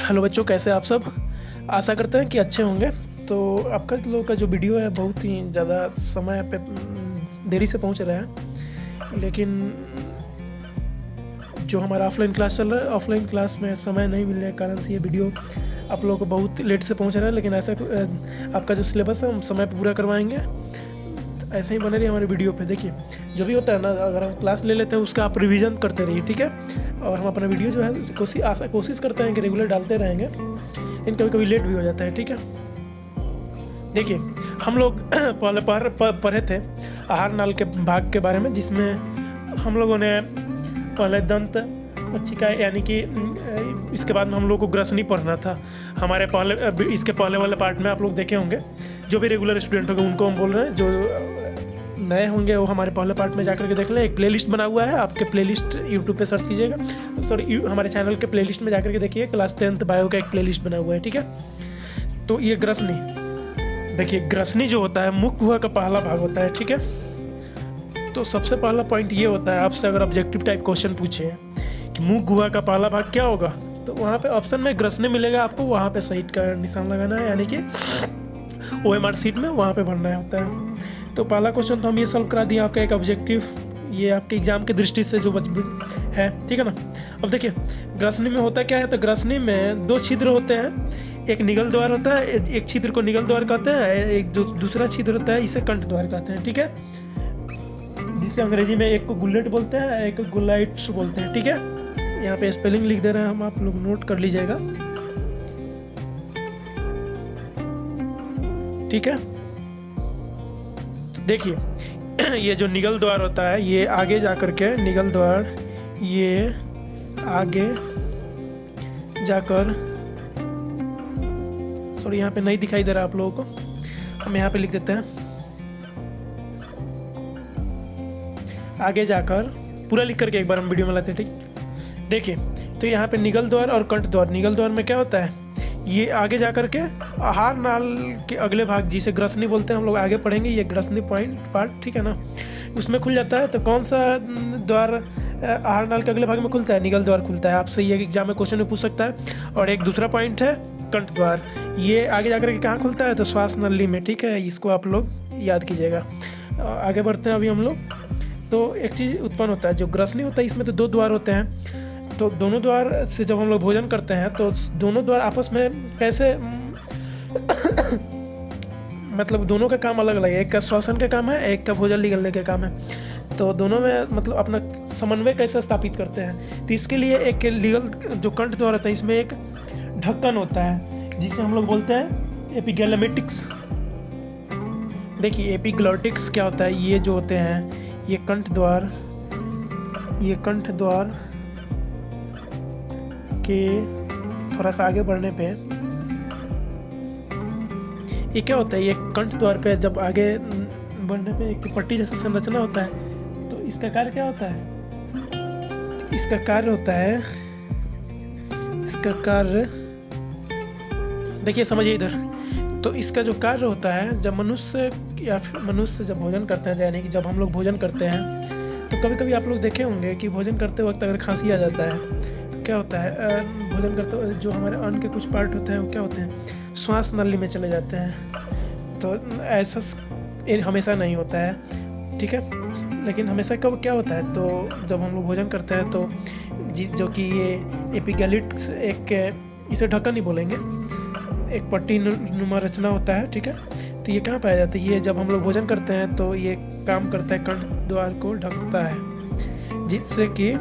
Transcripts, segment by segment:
Hello बच्चों, कैसे आप सब। आशा करते हैं कि अच्छे होंगे। तो आपका लोगों का जो वीडियो है बहुत ही ज़्यादा समय पे देरी से पहुंच रहा है, लेकिन जो हमारा ऑफलाइन क्लास चल रहा है, ऑफलाइन क्लास में समय नहीं मिलने के कारण से ये वीडियो आप लोगों को बहुत लेट से पहुंच रहा है। लेकिन ऐसा आपका जो सिलेबस है हम समय पे पूरा करवाएंगे। ऐसे ही बने रहिए हमारे वीडियो पे। देखिए, जो भी होता है ना, अगर हम क्लास ले लेते हैं उसका आप रिवीजन करते रहिए, ठीक है। और हम अपना वीडियो जो है कोशिश करते हैं कि रेगुलर डालते रहेंगे, लेकिन कभी कभी लेट भी हो जाता है, ठीक है। देखिए, हम लोग पहले पढ़े थे आहार नाल के भाग के बारे में, जिसमें हम लोगों ने पहले दंत मच्छिका यानी कि इसके बाद में हम लोग को ग्रसनी पढ़ना था। हमारे इसके पहले वाले पार्ट में आप लोग देखे होंगे। जो भी रेगुलर स्टूडेंट होंगे उनको हम बोल रहे हैं, जो नए होंगे वो हमारे पहले पार्ट में जाकर के देख लें। एक प्लेलिस्ट बना हुआ है, आपके प्लेलिस्ट यूट्यूब पे सर्च कीजिएगा, सॉरी हमारे चैनल के प्लेलिस्ट में जाकर के देखिए। क्लास 10th बायो का एक प्लेलिस्ट बना हुआ है, ठीक है। तो ये ग्रसनी, देखिए ग्रसनी जो होता है मुख गुहा का पहला भाग होता है, ठीक है। तो सबसे पहला पॉइंट ये होता है, आपसे अगर ऑब्जेक्टिव टाइप क्वेश्चन पूछे कि मुख गुहा का पहला भाग क्या होगा, तो वहाँ पे ऑप्शन में ग्रसनी मिलेगा आपको, वहाँ पे सही का निशान लगाना है, यानी कि OMR सीट में वहाँ पे भरना होता है। तो पहला क्वेश्चन तो हम ये सॉल्व करा दिए, आपका एक ऑब्जेक्टिव, ये आपके एग्जाम की दृष्टि से जो है, ठीक है ना। अब देखिए ग्रसनी में होता क्या है, तो ग्रसनी में दो छिद्र होते हैं। एक निगल द्वार होता है, एक छिद्र को निगल द्वार कहते हैं, एक जो दूसरा छिद्र होता है इसे कंठ द्वार कहते हैं, ठीक है। जिसे अंग्रेजी में एक को गुलेट बोलते हैं, एक को गुलाइट्स बोलते हैं, ठीक है। यहाँ पे स्पेलिंग लिख दे रहे हैं हम, आप लोग नोट कर लीजिएगा, ठीक है। देखिए ये जो निगल द्वार होता है, ये आगे जाकर के निगल द्वार, ये आगे जाकर, सॉरी यहाँ पे नहीं दिखाई दे रहा आप लोगों को, हम यहाँ पे लिख देते हैं आगे जाकर, पूरा लिख करके एक बार हम वीडियो में लाते हैं, ठीक। देखिए तो यहाँ पे निगल द्वार और कंठ द्वार, निगल द्वार में क्या होता है, ये आगे जाकर के आहार नाल के अगले भाग जिसे ग्रसनी बोलते हैं, हम लोग आगे पढ़ेंगे, ये ग्रसनी पार्ट, ठीक है ना, उसमें खुल जाता है। तो कौन सा द्वार आहार नाल के अगले भाग में खुलता है, निगल द्वार खुलता है। आपसे ये एग्जाम में क्वेश्चन में पूछ सकता है। और एक दूसरा पॉइंट है कंठ द्वार, ये आगे जाकर के कहाँ खुलता है, तो श्वास नली में, ठीक है। इसको आप लोग याद कीजिएगा। आगे बढ़ते हैं अभी हम लोग। तो एक चीज़ उत्पन्न होता है, जो ग्रसनी होता है इसमें तो दो द्वार होते हैं। तो दोनों द्वार से जब हम लोग भोजन करते हैं तो दोनों द्वार आपस में कैसे मतलब दोनों का काम अलग अलग है। एक का श्वसन का काम है, एक का भोजन निगलने का काम है। तो दोनों में मतलब अपना समन्वय कैसे स्थापित करते हैं, तो इसके लिए एक लीगल जो कंठ द्वार होता है, इसमें एक ढक्कन होता है जिसे हम लोग बोलते हैं एपिग्लोटिक्स। देखिए एपिग्लोटिक्स क्या होता है, ये जो होते हैं ये कंठ द्वार, ये कंठ द्वार के थोड़ा सा आगे बढ़ने पे ये क्या होता है, ये कंठ द्वार पे जब आगे बढ़ने पे एक पट्टी जैसा संरचना होता है। तो इसका कार्य क्या होता है, इसका कार्य होता है, इसका कार्य देखिए समझिए इधर। तो इसका जो कार्य होता है, जब मनुष्य या मनुष्य जब भोजन करते हैं, यानी कि जब हम लोग भोजन करते हैं, तो कभी कभी आप लोग देखे होंगे कि भोजन करते वक्त अगर खांसी आ जाता है तो क्या होता है, भोजन करते वक्त जो हमारे अन्न के कुछ पार्ट होते हैं वो क्या होते हैं, श्वास नली में चले जाते हैं। तो ऐसा हमेशा नहीं होता है, ठीक है। लेकिन हमेशा कब क्या होता है, तो जब हम लोग भोजन करते हैं तो जो कि ये एपिग्लोटिक्स, एक इसे ढक्कन ही बोलेंगे, एक पट्टी नुमा रचना होता है, ठीक है। तो ये कहाँ पाया जाता है, ये जब हम लोग भोजन करते हैं तो ये काम करता है, कंठ द्वार को ढकता है, जिससे कि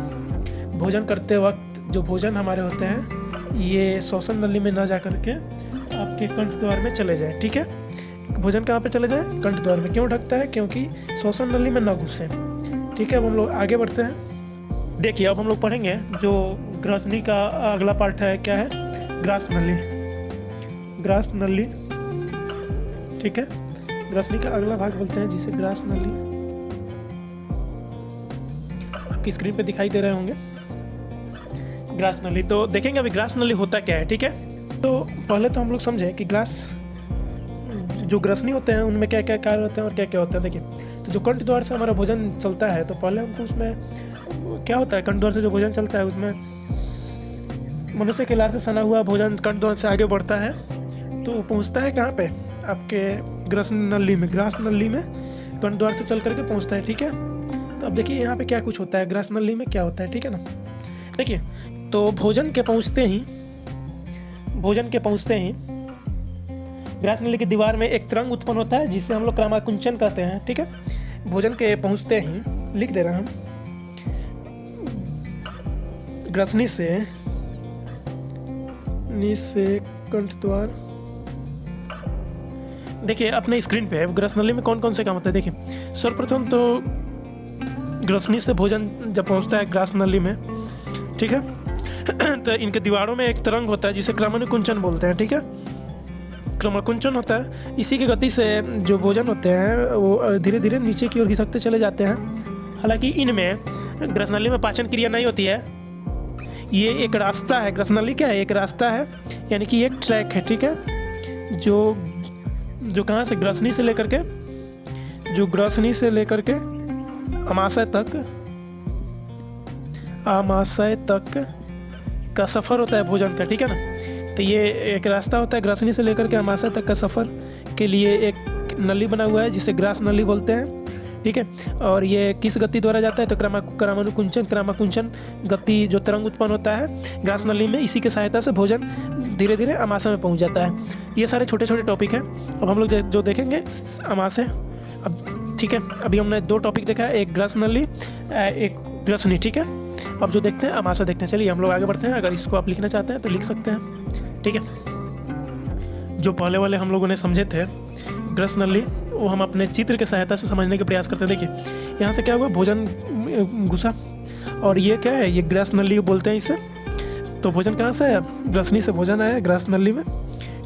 भोजन करते वक्त जो भोजन हमारे होते हैं ये श्वसन नली में ना जा करके आपके कंठ द्वार में चले जाए, ठीक है। भोजन कहाँ पे चले जाए, कंठ द्वार में। क्यों ढकता है, क्योंकि श्वसन नली में ना घुसे, ठीक है। अब हम लोग आगे बढ़ते हैं। देखिए अब हम लोग पढ़ेंगे जो ग्रसनी का अगला पार्ट है, क्या है, ग्रास नली, ग्रास नली, ठीक है। ग्रसनी का अगला भाग बोलते हैं जिसे ग्रास नली, आपकी स्क्रीन पे दिखाई दे रहे होंगे ग्रास नली। तो देखेंगे अभी ग्रास नली होता क्या है, ठीक है। तो पहले तो हम लोग समझे कि जो ग्रसनी होते हैं उनमें क्या क्या कार्य होते हैं और क्या क्या होता है। देखिए तो जो कंठ द्वार से हमारा भोजन चलता है, तो पहले हमको उसमें क्या होता है, कंठ द्वार से जो भोजन चलता है उसमें मनुष्य के लार से सना हुआ भोजन कंठ द्वार से आगे बढ़ता है तो पहुंचता है कहाँ पे, आपके ग्रस नली में, ग्रास नली में कंठ द्वार से चल करके पहुंचता है। ठीक है, तो अब देखिए यहाँ पे क्या कुछ होता है, ग्रास नली में क्या होता है। ठीक है ना, देखिए तो भोजन के पहुंचते ही ग्रास नली की दीवार में एक तरंग उत्पन्न होता है जिसे हम लोग क्रामाकुंचन कहते हैं। ठीक है, भोजन के पहुंचते ही लिख दे रहे हैं हम, ग्रसनी से कंठ द्वार। देखिए अपने स्क्रीन पे ग्रस नली में कौन कौन से काम होता है। देखिए सर्वप्रथम तो ग्रसनी से भोजन जब पहुंचता है ग्रास नली में, ठीक है, तो इनके दीवारों में एक तरंग होता है जिसे क्रमानुकुंचन बोलते हैं। ठीक है, क्रमानुकुंचन होता है, इसी की गति से जो भोजन होते हैं वो धीरे धीरे नीचे की ओर खिसकते चले जाते हैं। हालांकि इनमें ग्रस नली में पाचन क्रिया नहीं होती है, ये एक रास्ता है। ग्रस नली क्या है, एक रास्ता है, यानी कि एक ट्रैक है। ठीक है, जो कहाँ से, ग्रसनी से लेकर के अमाशय तक का सफ़र होता है भोजन का। ठीक है ना, तो ये एक रास्ता होता है ग्रसनी से लेकर के अमाशय तक का सफ़र के लिए एक नली बना हुआ है जिसे ग्रास नली बोलते हैं। ठीक है, और ये किस गति द्वारा जाता है तो क्रामाकुंचन गति, जो तरंग उत्पन्न होता है ग्रास नली में, इसी की सहायता से भोजन धीरे धीरे अमाशय में पहुंच जाता है। ये सारे छोटे छोटे टॉपिक हैं। अब हम लोग जो देखेंगे अमाशय। अब ठीक है, अभी हमने 2 टॉपिक देखा है, एक ग्रास नली, एक ग्रसनी। ठीक है, अब जो देखते हैं अमाशय देखते हैं। चलिए हम लोग आगे बढ़ते हैं। अगर इसको आप लिखना चाहते हैं तो लिख सकते हैं। ठीक है, जो पहले वाले हम लोगों ने समझे थे ग्रस नली, वो हम अपने चित्र की सहायता से समझने का प्रयास करते हैं। देखिए यहाँ से क्या हुआ, भोजन घुसा, और ये क्या है, ये ग्रास नली बोलते हैं इसे। तो भोजन कहाँ से आया, ग्रसनी से भोजन आया ग्रास नली में।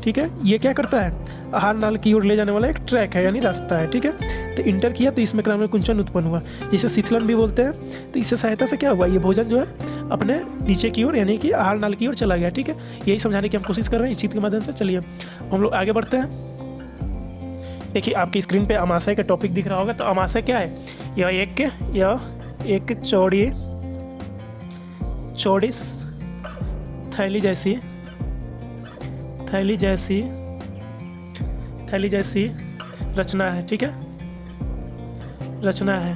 ठीक है, ये क्या करता है, आहार नाल की ओर ले जाने वाला एक ट्रैक है, यानी रास्ता है। ठीक है, तो इंटर किया तो इसमें क्रमानुकुंचन उत्पन्न हुआ, जिसे शिथिलन भी बोलते हैं। तो इससे सहायता से क्या हुआ, ये भोजन जो है अपने नीचे की ओर, यानी कि आहार नाल की ओर चला गया। ठीक है, यही समझाने की हम कोशिश कर रहे हैं इस चित्र के माध्यम से। चलिए हम लोग आगे बढ़ते हैं। देखिए आपकी स्क्रीन पे अमाशय का टॉपिक दिख रहा होगा। तो अमाशय क्या है, यह एक चौड़ी थैली जैसी रचना है। ठीक है, रचना है।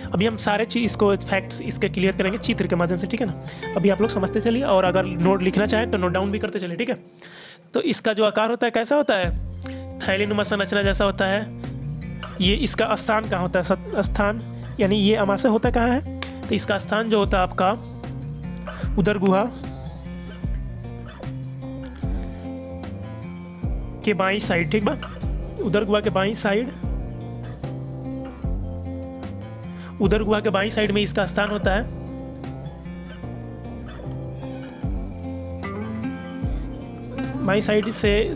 अभी हम सारे चीज़ इसको फैक्ट्स इसके क्लियर करेंगे चित्र के माध्यम से। ठीक है ना, अभी आप लोग समझते चलिए, और अगर नोट लिखना चाहें तो नोट डाउन भी करते चलिए। ठीक है, तो इसका जो आकार होता है कैसा होता है, थैली नुमा संरचना जैसा होता है। ये इसका स्थान कहाँ होता है, स्थान, यानी ये अमाशय होता कहाँ है, तो इसका स्थान जो होता है आपका उदर गुहा के बाईं साइड। ठीक बा, उदर गुहा के बाईं साइड में इसका स्थान होता है। बाईं साइड से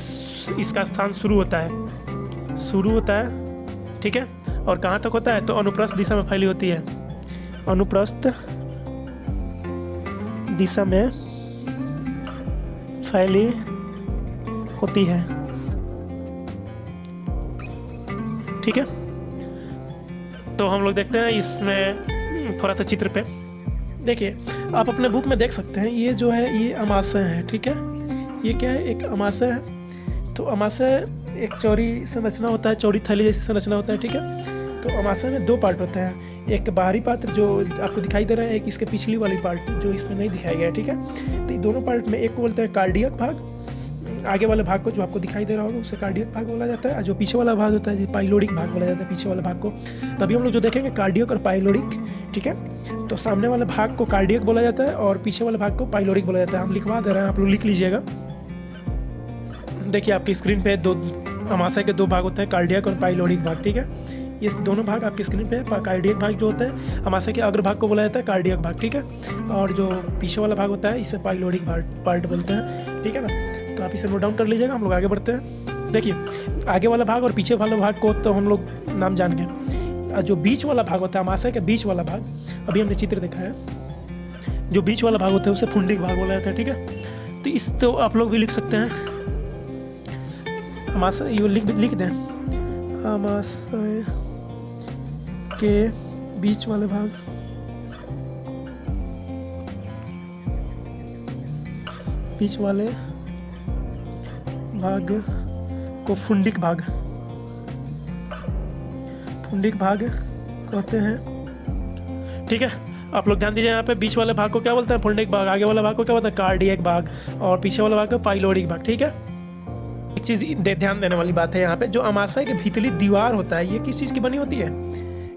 इसका स्थान शुरू होता है। ठीक है, और कहाँ तक होता है, तो अनुप्रस्थ दिशा में फैली होती है। अनुप्रस्थ दिशा में फैली होती है। ठीक है, तो हम लोग देखते हैं इसमें थोड़ा सा चित्र पे। देखिए आप अपने बुक में देख सकते हैं, ये जो है ये अमाशय है। ठीक है, ये क्या है, एक अमाशय है। तो अमाशय एक चौड़ी संरचना होता है, चौड़ी थैली जैसी संरचना होता है। ठीक है, तो अमाशय में 2 पार्ट होते हैं, एक बाहरी पात्र जो आपको दिखाई दे रहा है, एक इसके पिछली वाली पार्ट जो इसमें नहीं दिखाया गया है। ठीक है, तो ये दोनों पार्ट में एक को बोलते हैं कार्डियक भाग, आगे वाले भाग को जो आपको दिखाई दे रहा होगा उसे कार्डियक भाग बोला जाता है, और जो पीछे वाला भाग होता है पाइलोडिक भाग बोला जाता है, पीछे वाले भाग को। तभी हम लोग जो देखेंगे कार्डियक और पाइलोडिक। ठीक है, तो सामने वाले भाग को कार्डियक बोला जाता है और पीछे वाले भाग को पाइलोडिक बोला जाता है। हम लिखवा दे रहे हैं, आप लोग लिख लीजिएगा। देखिए आपकी स्क्रीन पे अमाशय के 2 भाग होते हैं, कार्डियक और पाइलोडिक भाग। ठीक है, ये दोनों भाग आपकी स्क्रीन पे है। कार्डियक भाग जो होता है अमाशय के अग्र भाग को बोला जाता है कार्डियक भाग। ठीक है, और जो पीछे वाला भाग होता है इसे पाइलोडिक पार्ट बोलते हैं। ठीक है ना, तो आप इसे नोट डाउन कर लीजिएगा। हम लोग आगे बढ़ते हैं। देखिए आगे वाला भाग और पीछे वाला भाग को तो हम लोग नाम जान गए। जो बीच वाला भाग होता है अमाशय के बीच वाला भाग, अभी हमने चित्र देखा है, जो बीच वाला भाग होता है उसे पुंडिक भाग बोला जाता है। ठीक है, तो इस तो आप लोग भी लिख सकते हैं अमाशय, ये लिख दें अमाशय के बीच वाले भाग बीच वाले भाग को फुंडिक भाग कहते हैं। ठीक है, आप लोग ध्यान दीजिए, यहाँ पे बीच वाले भाग को क्या बोलते हैं? फुंडिक भाग। आगे वाला भाग को क्या बोलते हैं? कार्डियक भाग। और पीछे वाला भाग को पाइलोडिक भाग। ठीक है, एक चीज़ ध्यान देने वाली बात है यहाँ पे, जो अमाशय के भीतरी दीवार होता है, ये किस चीज़ की बनी होती है?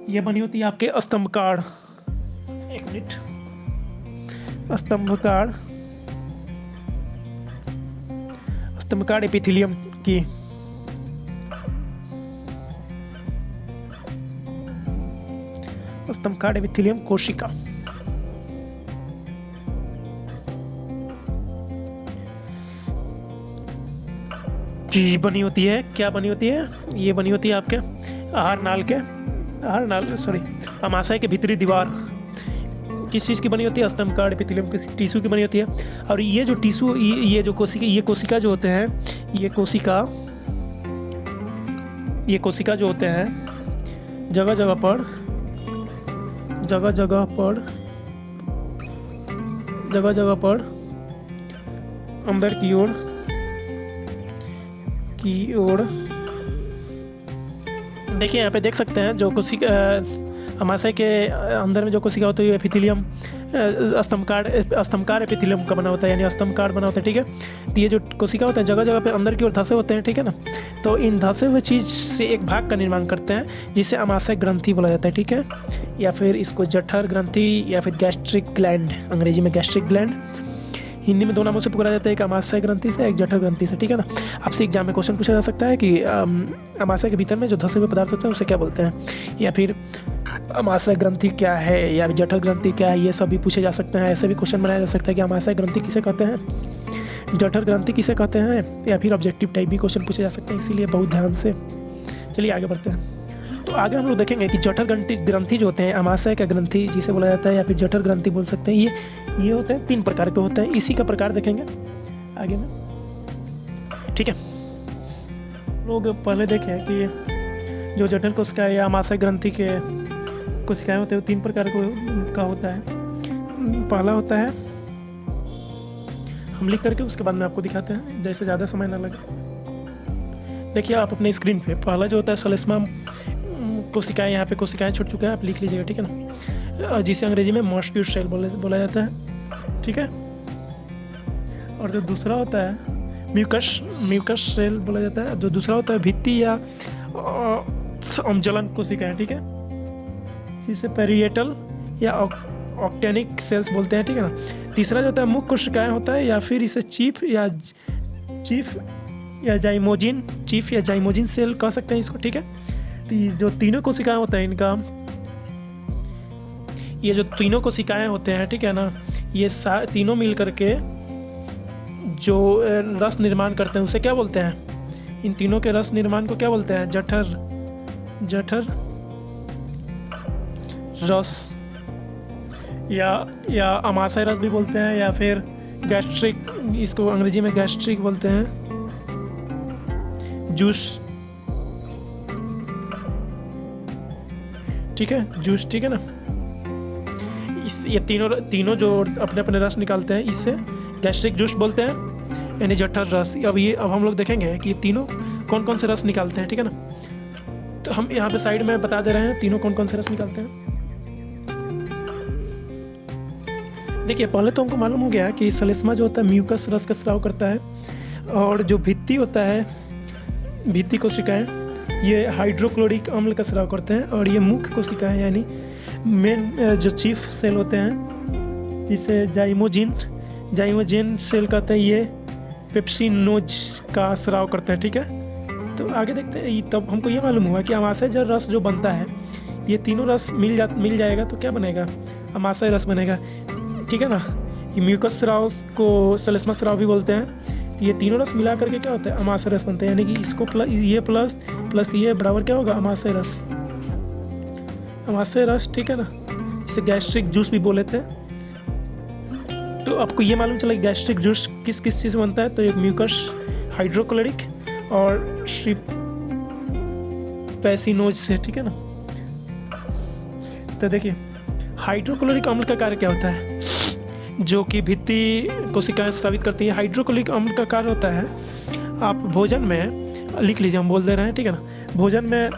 ये बनी होती है आपके स्तंभकार, एक मिनट, स्तंभकार एपिथेलियम की। स्तंभकार एपिथेलियम कोशिका। की बनी होती है, क्या बनी होती है? ये बनी होती है आपके अमाशय के भीतरी दीवार किस चीज़ की बनी होती है? स्तंभकार एपिथेलियम किसी टिश्यू की बनी होती है। और ये जो टिश्यू, ये जो कोशिका जो होते हैं, ये कोशिका जो होते हैं जगह जगह पर अंदर की ओर देखिए, यहाँ पे देख सकते हैं जो कोशिका अमाशय के अंदर में जो कोशिका होती है एपिथेलियम स्तंभकार एपिथेलियम का बना होता है, यानी स्तंभकार बना होता है। ठीक है, तो ये जो कोशिका होता है जगह जगह पे अंदर की ओर धंसे होते हैं। ठीक है ना, तो इन धंसे हुए चीज़ से एक भाग का निर्माण करते हैं जिसे अमाशय ग्रंथि बोला जाता है। ठीक है, या फिर इसको जठर ग्रंथि या फिर गैस्ट्रिक ग्लैंड, अंग्रेजी में गैस्ट्रिक ग्लैंड, हिंदी में दो नामों से पुकारा जाता है, एक अमाशय ग्रंथि से, एक जठर ग्रंथि से। ठीक है ना, आपसे एग्जाम में क्वेश्चन पूछा जा सकता है कि अमाशय के भीतर में जो धंसे हुए पदार्थ होते हैं उसे क्या बोलते हैं, या फिर अमाशय ग्रंथि क्या है या जठर ग्रंथि क्या है, ये सब भी पूछे जा सकते हैं। ऐसे भी क्वेश्चन बनाया जा सकता है कि अमाशय ग्रंथि किसे कहते हैं, जठर ग्रंथि किसे कहते हैं, या फिर ऑब्जेक्टिव टाइप भी क्वेश्चन पूछे जा सकते हैं, इसीलिए बहुत ध्यान से। चलिए आगे बढ़ते हैं। तो आगे हम लोग देखेंगे कि जठर ग्रंथि जो होते हैं, अमाशय का ग्रंथि जिसे बोला जाता है या फिर जठर ग्रंथि बोल सकते हैं, ये होते हैं 3 प्रकार के होते हैं। इसी का प्रकार देखेंगे आगे में। ठीक है, लोग पहले देखें कि जो जठर कोशिकाएं या अमाशय ग्रंथि के कोशिकाएं होते हैं 3 प्रकार का होता है। पहला होता है, हम लिख करके उसके बाद में आपको दिखाते हैं जैसे ज़्यादा समय ना लगे। देखिए आप अपने स्क्रीन पे, पहला जो होता है सलेस्मा कोशिकाएं, यहाँ पे कोशिकाएं छूट चुका है, आप लिख लीजिएगा। ठीक है ना, जिसे अंग्रेजी में मॉस्क्यूल सेल बोला जाता है। ठीक है, और जो दूसरा होता है म्यूकस सेल बोला जाता है। जो दूसरा होता है भित्ति या अम्लजनन कोशिकाएं। ठीक है, जिसे पेरिएटल या ऑक्टेनिक सेल्स बोलते हैं। ठीक है ना, तीसरा जो होता है मुख्य कोशिकाएं होता है, या फिर इसे चीफ या जाइमोजिन सेल कह सकते हैं इसको। ठीक है, तो जो तीनों कोशिकाएं होते हैं इनका, ये जो तीनों कोशिकाएं होते हैं, ठीक है ना, ये तीनों मिल करके जो रस निर्माण करते हैं उसे क्या बोलते हैं? इन तीनों के रस निर्माण को क्या बोलते हैं? जठर रस या अमाशय रस भी बोलते हैं, या फिर गैस्ट्रिक, इसको अंग्रेजी में गैस्ट्रिक बोलते हैं, जूस। ठीक है, जूस। ठीक है ना, ये तीनों जो अपने अपने रस निकालते हैं इससे गैस्ट्रिक जूस बोलते हैं, यानी जठर रस। अब हम लोग देखेंगे कि ये तीनों कौन कौन से रस निकालते हैं। ठीक है ना, तो हम यहाँ पे साइड में बता दे रहे हैं तीनों कौन कौन से रस निकालते हैं। देखिए पहले तो हमको मालूम हो गया कि सलेस्मा जो होता है म्यूकस रस का स्राव करता है, और जो भित्ति होता है, भित्ति कोशिकाएं, ये हाइड्रोक्लोरिक अम्ल का स्राव करते हैं, और ये मुख्य कोशिकाएं यानी मेन जो चीफ सेल होते हैं, जिसे जाइमोजिन सेल कहते हैं, ये पेप्सिनोज का स्राव करते हैं। ठीक है, तो आगे देखते हैं। तब हमको ये मालूम हुआ कि अमाशय जल रस जो बनता है, ये तीनों रस मिल जाएगा तो क्या बनेगा? अमाशय रस बनेगा। ठीक है ना, ये म्यूकस स्राव को सलेस्मा स्राव भी बोलते हैं। तो ये तीनों रस मिला करके क्या होता है? अमाशय रस बनता है, यानी कि इसको प्लस ये बराबर क्या होगा? अमाशय रस। ठीक है ना, इसे गैस्ट्रिक जूस भी बोले थे। तो आपको ये मालूम चला कि गैस्ट्रिक जूस किस किस चीज़ से बनता है? तो एक म्यूकस, हाइड्रोक्लोरिक और पेप्सिनोज से। ठीक है ना, तो देखिए हाइड्रोक्लोरिक अम्ल का कार्य क्या होता है? जो कि भित्ति कोशिकाएं स्रावित करती है। हाइड्रोक्लोरिक अम्ल का कार्य होता है, आप भोजन में लिख लीजिए, हम बोल दे रहे हैं, ठीक है ना। भोजन में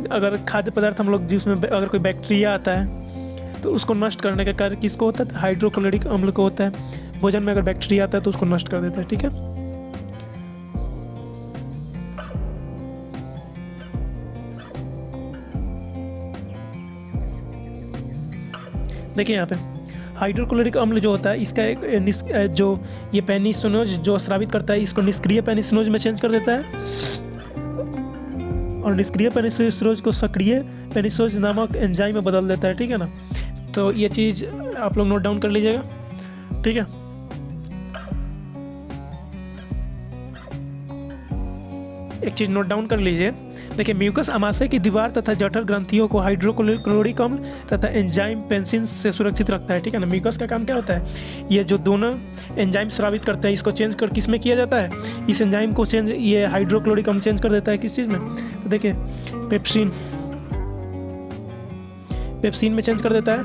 अगर खाद्य पदार्थ हम लोग जिसमें अगर कोई बैक्टीरिया आता है तो उसको नष्ट करने का कार्य किसको होता है? हाइड्रोक्लोरिक अम्ल को होता है। भोजन में अगर बैक्टीरिया आता है तो उसको नष्ट कर देता है, ठीक है। देखिए यहाँ पे हाइड्रोक्लोरिक अम्ल जो होता है इसका एक जो ये पेनिसिनोज जो स्रावित करता है इसको निष्क्रिय पेनिसिनोज में चेंज कर देता है, और निष्क्रिय पेनिसिनोज को सक्रिय पेनिसिनोज नामक एंजाइम में बदल देता है, ठीक है ना। तो ये चीज़ आप लोग नोट डाउन कर लीजिएगा, ठीक है। एक चीज़ नोट डाउन कर लीजिए, देखिए म्यूकस अमाशय की दीवार तथा जठर ग्रंथियों को हाइड्रोक्लोरिक अम्ल तथा एंजाइम पेंसिन से सुरक्षित रखता है, ठीक है ना। म्यूकस का काम क्या होता है? ये जो दोनों एंजाइम स्रावित करते हैं इसको चेंज कर किस में किया जाता है? इस एंजाइम को चेंज ये हाइड्रोक्लोरिक अम्ल चेंज कर देता है किस चीज़ में? तो देखिए पेप्सिन में चेंज कर देता है।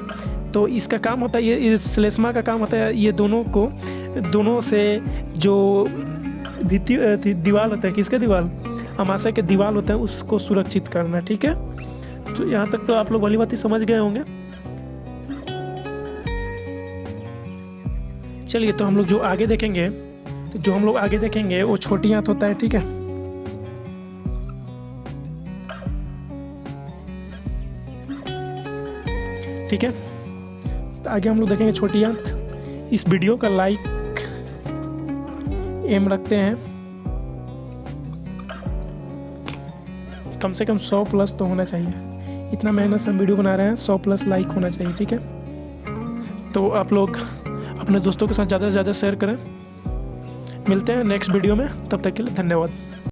तो इसका काम होता है, ये श्लेष्मा का काम होता है ये दोनों से जो भित्ति दीवार होता है, किसका दीवार? अमाशय के दीवार होता है, उसको सुरक्षित करना, ठीक है। तो यहाँ तक तो आप लोग भली बात ही समझ गए होंगे। चलिए तो हम लोग जो आगे देखेंगे, वो छोटी आंत होता है, ठीक है। ठीक है, तो आगे हम लोग देखेंगे छोटी आंत। इस वीडियो का लाइक एम रखते हैं, कम से कम 100 प्लस तो होना चाहिए। इतना मेहनत से हम वीडियो बना रहे हैं, 100 प्लस लाइक होना चाहिए, ठीक है। तो आप लोग अपने दोस्तों के साथ ज़्यादा से ज़्यादा शेयर करें। मिलते हैं नेक्स्ट वीडियो में, तब तक के लिए धन्यवाद।